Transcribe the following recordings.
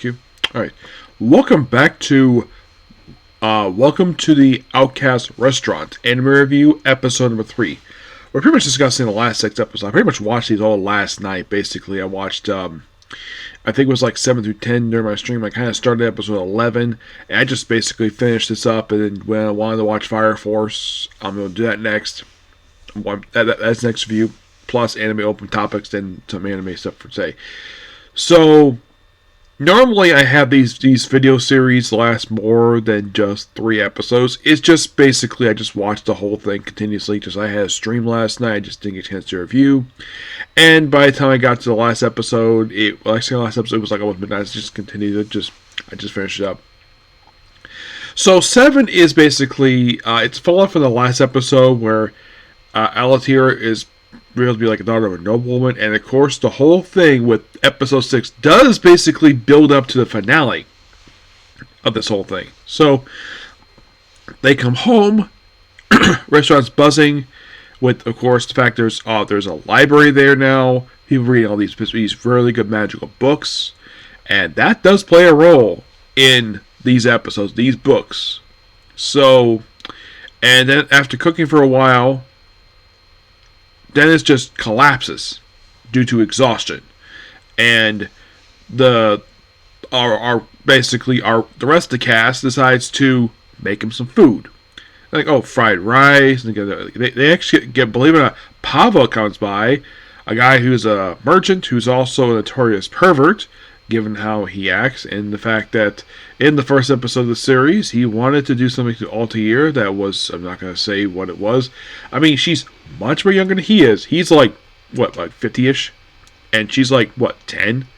Thank you. All right. Welcome back to the Outcast Restaurant Anime Review, episode number 3. We're pretty much discussing the last 6 episodes. I pretty much watched these all last night, basically. I watched, I think it was like 7 through 10 during my stream. I kind of started episode 11, and I just basically finished this up, and then when I wanted to watch Fire Force, I'm going to do that next. That's next review, plus anime open topics, then some anime stuff for today. So, normally I have these video series last more than just 3 episodes. It's just basically I just watched the whole thing continuously. Just I had a stream last night. I just didn't get a chance to review. And by the time I got to the last episode, it was like almost midnight. I just continued it. I just finished it up. So 7 is basically it's following from the last episode where Alatir is revealed to be like a daughter of a noblewoman, and of course the whole thing with episode 6 does basically build up to the finale of this whole thing. So they come home, restaurant's buzzing with, of course, the fact there's a library there now, people reading all these really good magical books, and that does play a role in these episodes, these books. So, and then after cooking for a while, Dennis just collapses due to exhaustion, and the rest of the cast decides to make him some food, like fried rice. And they actually get, believe it or not, Pava comes by, a guy who's a merchant who's also a notorious pervert, given how he acts, and the fact that in the first episode of the series, he wanted to do something to Altair that was, I'm not going to say what it was. I mean, she's much more younger than he is. He's like 50-ish? And she's like, 10?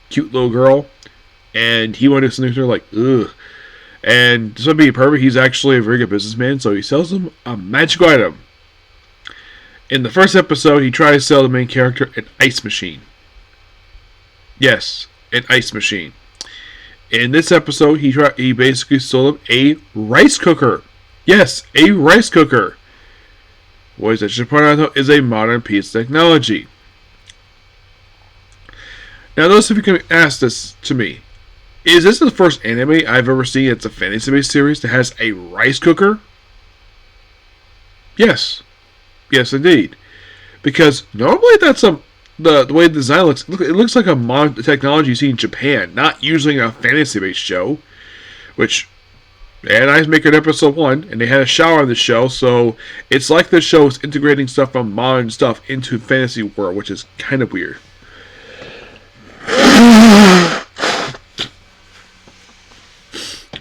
Cute little girl. And he wanted to do something to her like, ugh. And this would be perfect. He's actually a very good businessman, so he sells him a magical item. In the first episode, he tries to sell the main character an ice machine. Yes, an ice machine. In this episode, he basically sold him a rice cooker. Yes, a rice cooker. What I should point out, though, is a modern piece of technology. Now, those of you can ask this to me. Is this the first anime I've ever seen that's a fantasy-based series that has a rice cooker? Yes. Yes, indeed. Because normally that's the way the design looks, it looks like a modern technology you see in Japan, not usually a fantasy-based show, which they had Ice Maker in episode 1, and they had a shower on the show, so it's like the show is integrating stuff from modern stuff into fantasy world, which is kind of weird.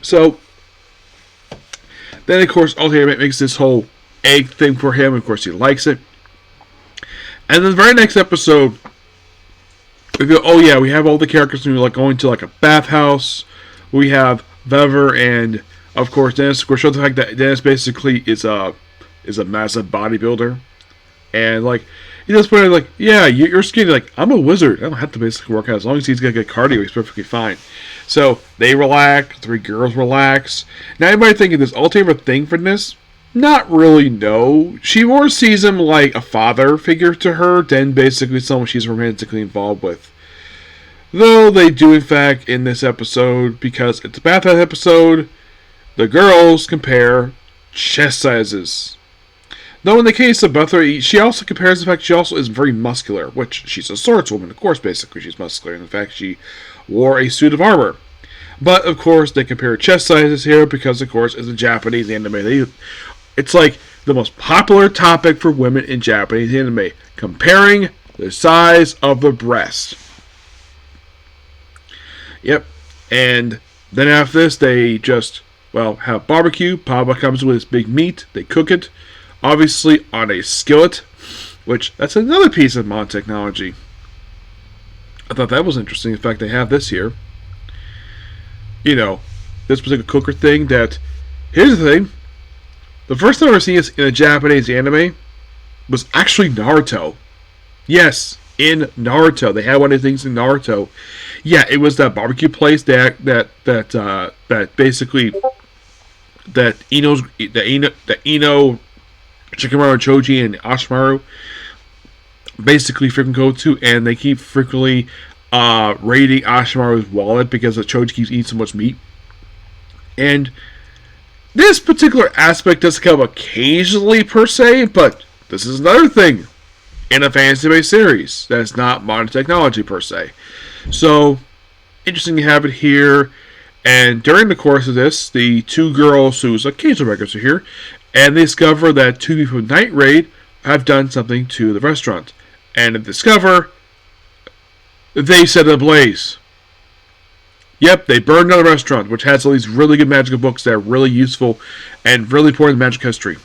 So, then of course, Altair makes this whole egg thing for him, of course he likes it. And then the very next episode, we go, we have all the characters, and we're going to a bathhouse. We have Vever and, of course, Dennis. Of course, show the fact that Dennis basically is a massive bodybuilder. And, he just put it you're skinny. I'm a wizard. I don't have to basically work out. As long as he's got good cardio, he's perfectly fine. So, they relax. 3 girls relax. Now, anybody thinking, does Altair have a thing for this? Not really, no. She more sees him like a father figure to her than basically someone she's romantically involved with. Though they do, in fact, in this episode, because it's a bathhouse episode, the girls compare chest sizes. Though in the case of Bethra, she also compares the fact she also is very muscular, which she's a swordswoman, of course, basically she's muscular. In fact, she wore a suit of armor. But, of course, they compare chest sizes here because, of course, as a Japanese anime, it's like the most popular topic for women in Japanese anime. Comparing the size of the breast. Yep. And then after this, they just, have barbecue. Papa comes with his big meat. They cook it. Obviously on a skillet. Which, that's another piece of mod technology. I thought that was interesting. In fact, they have this here. This particular cooker thing that, here's the thing. The first time I've ever seen this in a Japanese anime was actually Naruto. Yes, in Naruto. They had one of the things in Naruto. Yeah, it was that barbecue place that basically that Ino Shikamaru, Choji, and Ashimaru basically freaking go to, and they keep frequently raiding Ashimaru's wallet because the Choji keeps eating so much meat. And this particular aspect does come occasionally per se, but this is another thing in a fantasy-based series that's not modern technology per se. So, interesting to have it here. And during the course of this, the two girls whose occasional records are here, and they discover that two people from Night Raid have done something to the restaurant. And they discover they set it ablaze. Yep, they burned down the restaurant, which has all these really good magical books that are really useful and really important in magic history.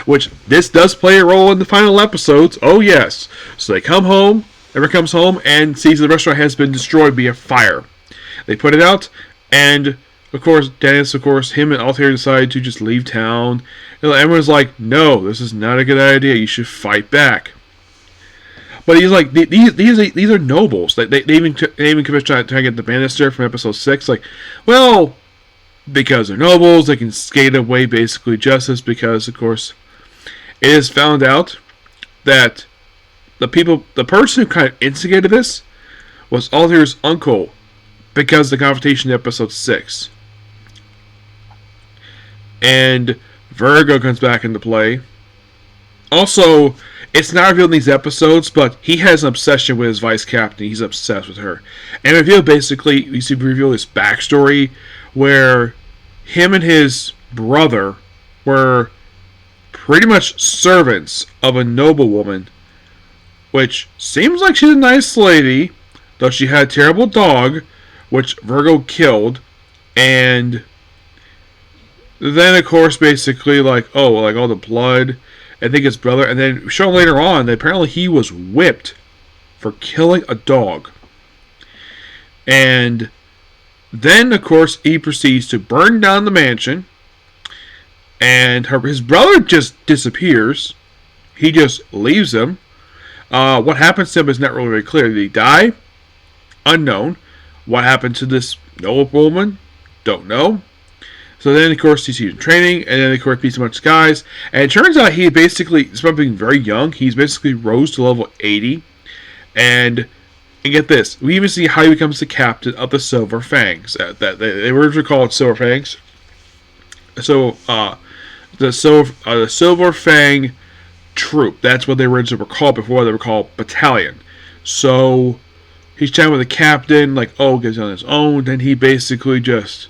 Which, this does play a role in the final episodes. Oh, yes. So they come home, everyone comes home, and sees the restaurant has been destroyed via fire. They put it out, and, of course, Dennis, him and Altair decide to just leave town. And everyone's like, no, this is not a good idea. You should fight back. But he's like, these are nobles. They even try to get the Bannister from episode 6. Like, well, because they're nobles, they can skate away basically justice because, of course, it is found out that the person who kind of instigated this was Altair's uncle because of the confrontation in episode 6. And Virgo comes back into play. Also, it's not revealed in these episodes, but he has an obsession with his vice captain. He's obsessed with her. And revealed basically, you see reveal his backstory, where him and his brother were pretty much servants of a noblewoman, which seems like she's a nice lady, though she had a terrible dog, which Virgo killed, and then, of course, basically, all the blood. I think his brother, and then shown later on that apparently he was whipped for killing a dog. And then, of course, he proceeds to burn down the mansion, and his brother just disappears. He just leaves him. What happens to him is not really very clear. Did he die? Unknown. What happened to this noblewoman? Don't know. So then, of course, he's in training, and then, of course, meets a bunch of guys. And it turns out he basically, despite being very young, he's basically rose to level 80. And get this, we even see how he becomes the captain of the Silver Fangs. They were originally called Silver Fangs. So, the Silver Fang Troop, that's what they originally were called before. They were called Battalion. So, he's chatting with the captain, gets on his own. Then he basically just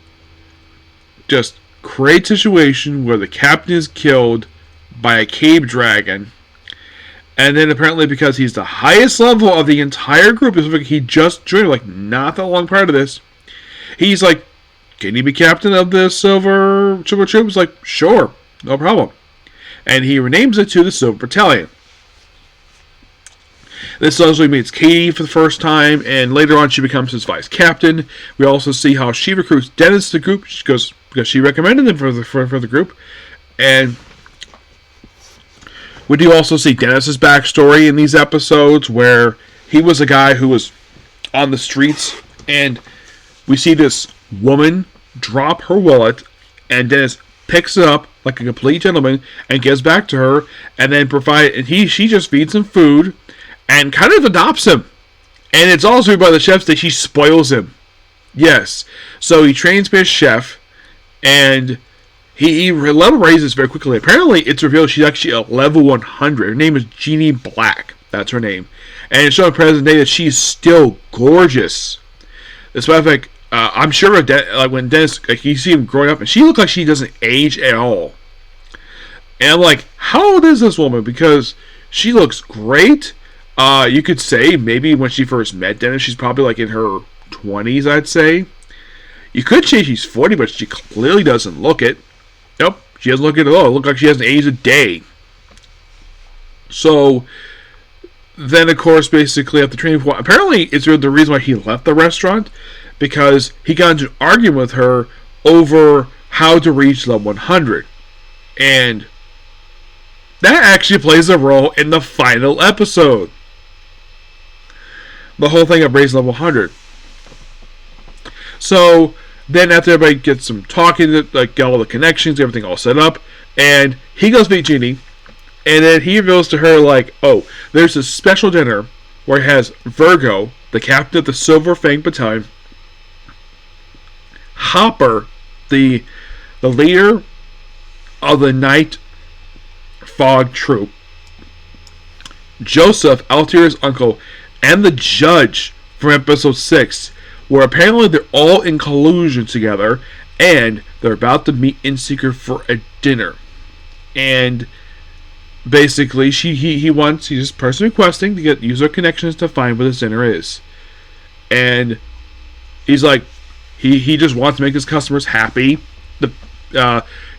create a situation where the captain is killed by a cave dragon, and then apparently because he's the highest level of the entire group, he just joined, not that long prior to this, he's like, can you be captain of the Silver Troop? It's like, sure, no problem. And he renames it to the Silver Battalion. This also meets Katie for the first time, and later on she becomes his vice captain. We also see how she recruits Dennis to the group because she recommended him for the group. And we do also see Dennis's backstory in these episodes, where he was a guy who was on the streets, and we see this woman drop her wallet, and Dennis picks it up like a complete gentleman and gives back to her, and then she just feeds him food and kind of adopts him. And it's also by the chef that she spoils him. Yes. So he trains to be a chef, and he level raises very quickly. Apparently, it's revealed she's actually a level 100. Her name is Jeannie Black. That's her name. And it's shown present day that she's still gorgeous. Despite the fact, I'm sure when Dennis, you see him growing up, and she looks like she doesn't age at all. And I'm like, how old is this woman? Because she looks great. You could say maybe when she first met Dennis, she's probably in her 20s, I'd say. You could say she's 40, but she clearly doesn't look it. Nope, she doesn't look it at all. It looks like she hasn't aged a day. So, then of course, basically at the training point, apparently it's the reason why he left the restaurant, because he got into an argument with her over how to reach level 100. And that actually plays a role in the final episode. The whole thing of raising level 100. So, then after everybody gets some talking, get all the connections, everything all set up, and he goes meet Jeannie, and then he reveals to her, oh, there's a special dinner where it has Virgo, the captain of the Silver Fang Battalion, Hopper, the leader of the Night Fog Troop, Joseph, Altier's uncle, and the judge from episode 6, where apparently they're all in collusion together, and they're about to meet in secret for a dinner. And basically, he's just personally requesting to get user connections to find where this dinner is. And he's like, he just wants to make his customers happy.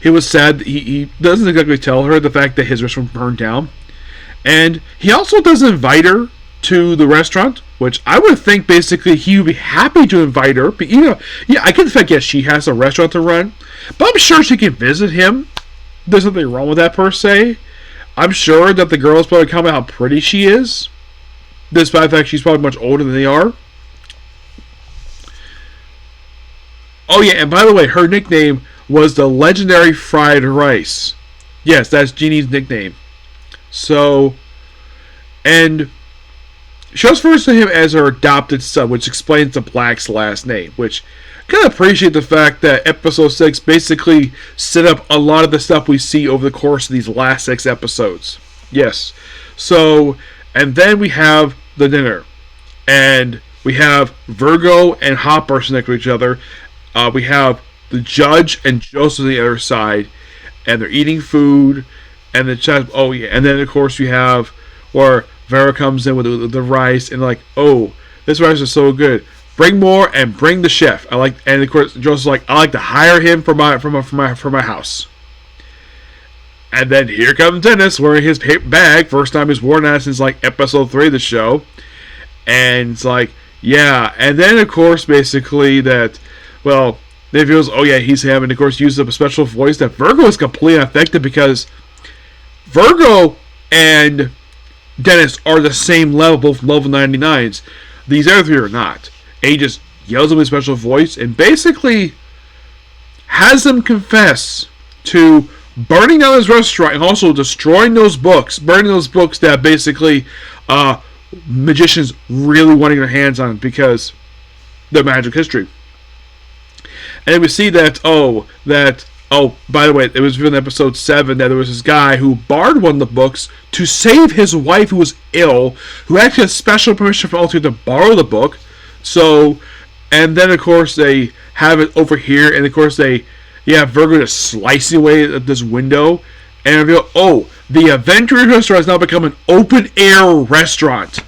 He was sad that he doesn't exactly tell her the fact that his restaurant burned down. And he also does invite her to the restaurant, which I would think basically he would be happy to invite her. But I get the fact, yes, she has a restaurant to run, but I'm sure she can visit him. There's nothing wrong with that per se. I'm sure that the girls probably comment how pretty she is, despite the fact she's probably much older than they are. Oh yeah, and by the way, her nickname was the legendary fried rice. Yes, that's Jeannie's nickname. So, and she refers to him as her adopted son, which explains the Black's last name, which I kind of appreciate the fact that episode 6 basically set up a lot of the stuff we see over the course of these last 6 episodes. Yes. So, and then we have the dinner. And we have Virgo and Hopper next to each other. We have the judge and Joseph on the other side. And they're eating food. And the judge, oh yeah. And then, of course, we have where Vera comes in with the rice. And like, oh, this rice is so good. Bring more and bring the chef. And of course, Joseph's like, I like to hire him for my house. And then here comes Dennis wearing his paper bag. First time he's worn that since like episode 3 of the show. And it's like, yeah. And then of course, basically that, well, they feels, oh yeah, he's him. And of course, uses up a special voice that Virgo is completely unaffected because Virgo and Dennis are the same level, both level 99s. These other 3 are not. And he just yells at him with a special voice and basically has them confess to burning down his restaurant and also destroying those books. Burning those books that basically magicians really wanting their hands on because they're magic history. And we see that, by the way, it was in episode 7 that there was this guy who borrowed one of the books to save his wife who was ill, who actually had special permission from Altair to borrow the book. So, and then of course they have it over here, and of course Virgo just slicing away at this window, and reveal, oh, the Adventurers restaurant has now become an open air restaurant,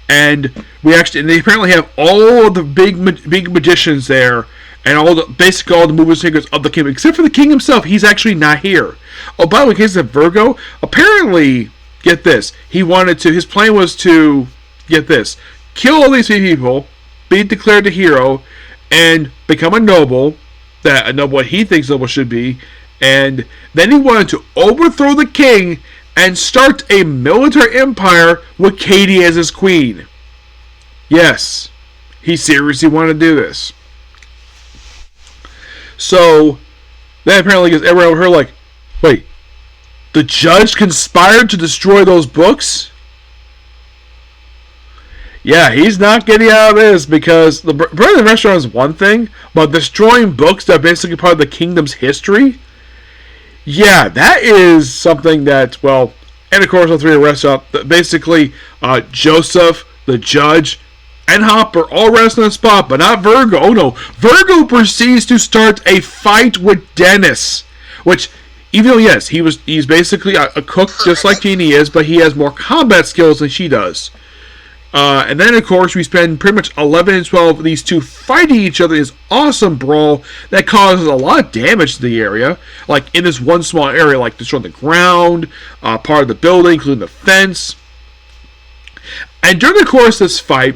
and they apparently have all of the big magicians there, and all the moving secrets of the king, except for the king himself. He's actually not here. Oh, by the way, in case of Virgo, apparently, get this, his plan was to, get this, kill all these people, be declared a hero, and become a noble, what he thinks noble should be, and then he wanted to overthrow the king and start a military empire with Katie as his queen. Yes, he seriously wanted to do this. So, then apparently gets everyone over her like, wait, the judge conspired to destroy those books? Yeah, he's not getting out of this because the burning the restaurant is one thing, but destroying books that are basically part of the kingdom's history, yeah, that is something that, well, and of course the 3 restaurant, basically Joseph, the judge, and Hopper all rest on the spot, but not Virgo. Oh no, Virgo proceeds to start a fight with Dennis, which, even though yes, he's basically a cook just like Jeannie is, but he has more combat skills than she does. And then, of course, we spend pretty much 11 and 12 of these two fighting each other in this awesome brawl that causes a lot of damage to the area. Like, in this one small area, like destroying the ground, part of the building, including the fence. And during the course of this fight,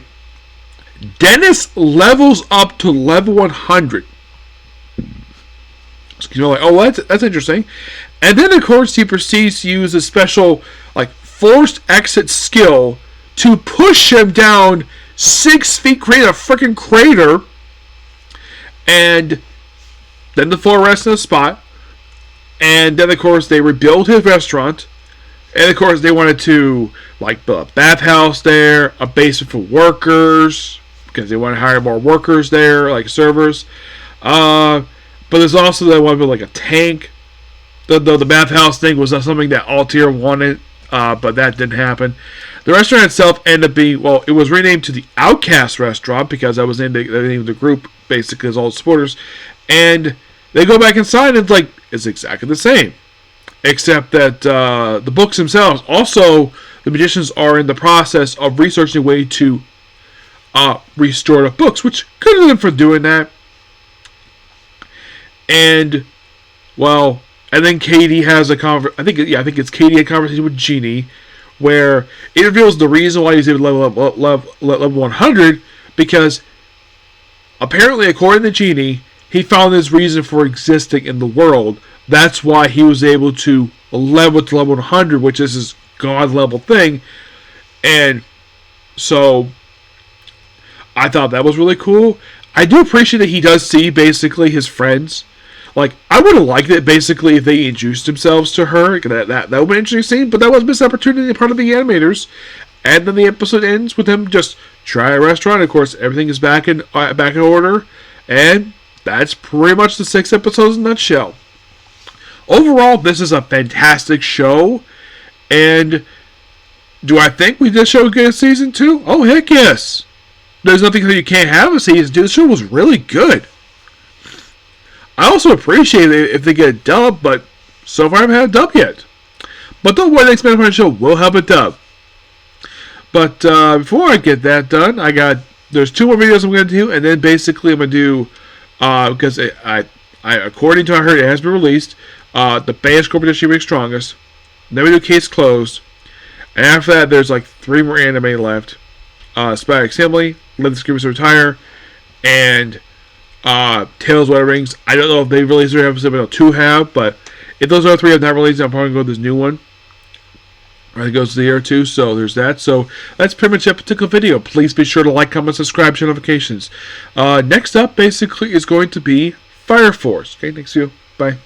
Dennis levels up to level 100. Excuse me, like, oh, that's interesting. And then, of course, he proceeds to use a special, like, forced exit skill to push him down 6 feet, create a freaking crater, and then the 4 rest in the spot, and then of course they rebuild his restaurant, And of course, they wanted to like build a bathhouse there, a basement for workers because they want to hire more workers there, like servers. But there's also they want to build like a tank. The bathhouse thing was not something that Altier wanted, but that didn't happen. The restaurant itself ended up being, well, it was renamed to the Outcast restaurant because that was the name of the group, basically, as all the supporters. And they go back inside and it's exactly the same. Except that the books themselves, also, the magicians are in the process of researching a way to restore the books, which good of them for doing that. And, well, and then Katie has a I think it's Katie had a conversation with Genie, where it reveals the reason why he's able to level 100, because apparently, according to Genie, he found his reason for existing in the world. That's why he was able to level to level 100, which is his god level thing. And so I thought that was really cool. I do appreciate that he does see basically his friends. Like, I would have liked it basically if they introduced themselves to her. That would have been an interesting scene, but that was a missed opportunity on part of the animators. And then the episode ends with him just trying a restaurant. Of course, everything is back in order. And that's pretty much the 6 episodes in a nutshell. Overall, this is a fantastic show. And do I think we did show good season 2? Oh, heck yes. There's nothing that you can't have a season 2. The show was really good. I also appreciate it if they get a dub, but so far I haven't had a dub yet. But don't worry, the next Man Show will have a dub. But before I get that done, there's 2 more videos I'm going to do, and then basically I'm going to do, because I according to what I heard, it has been released, the Band Scorpion She Makes Strongest. Then we do Case Closed. And after that, there's 3 more anime left. Spy Assembly, Let the Screamers Retire, and Tales of Water Rings. I don't know if they released their episode, but 2 have, but if those other 3 have not released, I'm probably going to go with this new one. It goes to the year 2, so there's that. So that's pretty much that particular video. Please be sure to like, comment, subscribe, share notifications. Next up, basically, is going to be Fire Force. Okay, thanks you. Bye.